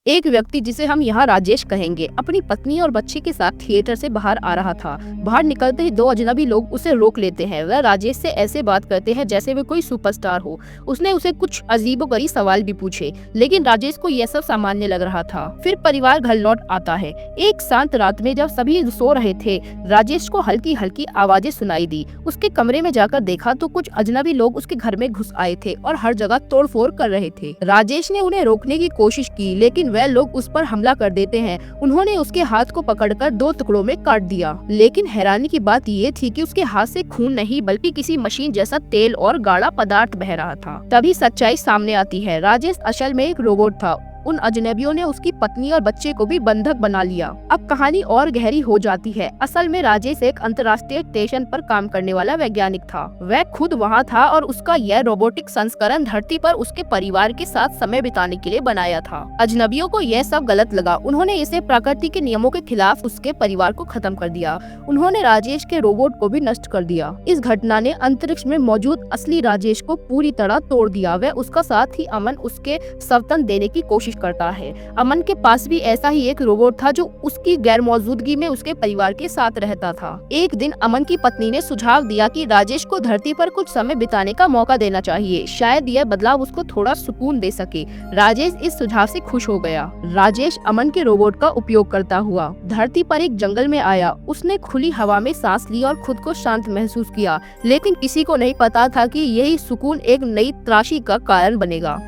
एक व्यक्ति जिसे हम यहाँ राजेश कहेंगे अपनी पत्नी और बच्चे के साथ थिएटर से बाहर आ रहा था। बाहर निकलते ही दो अजनबी लोग उसे रोक लेते हैं। वह राजेश से ऐसे बात करते हैं जैसे वे कोई सुपरस्टार हो। उसने उसे कुछ अजीबोगरीब सवाल भी पूछे, लेकिन राजेश को यह सब सामान्य लग रहा था। फिर परिवार घर लौट आता है। एक शांत रात में जब सभी सो रहे थे, राजेश को हल्की हल्की आवाजें सुनाई दी। उसके कमरे में जाकर देखा तो कुछ अजनबी लोग उसके घर में घुस आए थे और हर जगह तोड़फोड़ कर रहे थे। राजेश ने उन्हें रोकने की कोशिश की, लेकिन वह लोग उस पर हमला कर देते हैं। उन्होंने उसके हाथ को पकड़कर दो टुकड़ों में काट दिया, लेकिन हैरानी की बात ये थी कि उसके हाथ से खून नहीं बल्कि किसी मशीन जैसा तेल और गाढ़ा पदार्थ बह रहा था। तभी सच्चाई सामने आती है। राजेश असल में एक रोबोट था। उन अजनबियों ने उसकी पत्नी और बच्चे को भी बंधक बना लिया। अब कहानी और गहरी हो जाती है। असल में राजेश एक अंतर्राष्ट्रीय स्टेशन पर काम करने वाला वैज्ञानिक था। वह खुद वहां था और उसका यह रोबोटिक संस्करण धरती पर उसके परिवार के साथ समय बिताने के लिए बनाया था। अजनबियों को यह सब गलत लगा। उन्होंने इसे प्रकृति के नियमों के खिलाफ उसके परिवार को खत्म कर दिया। उन्होंने राजेश के रोबोट को भी नष्ट कर दिया। इस घटना ने अंतरिक्ष में मौजूद असली राजेश को पूरी तरह तोड़ दिया। वह उसका साथ ही अमन उसके सवतन देने की कोशिश करता है। अमन के पास भी ऐसा ही एक रोबोट था जो उसकी गैर मौजूदगी में उसके परिवार के साथ रहता था। एक दिन अमन की पत्नी ने सुझाव दिया कि राजेश को धरती पर कुछ समय बिताने का मौका देना चाहिए। शायद यह बदलाव उसको थोड़ा सुकून दे सके। राजेश इस सुझाव से खुश हो गया। राजेश अमन के रोबोट का उपयोग करता हुआ धरती पर एक जंगल में आया। उसने खुली हवा में सांस ली और खुद को शांत महसूस किया, लेकिन किसी को नहीं पता था कि यही सुकून एक नई त्रासदी का कारण बनेगा।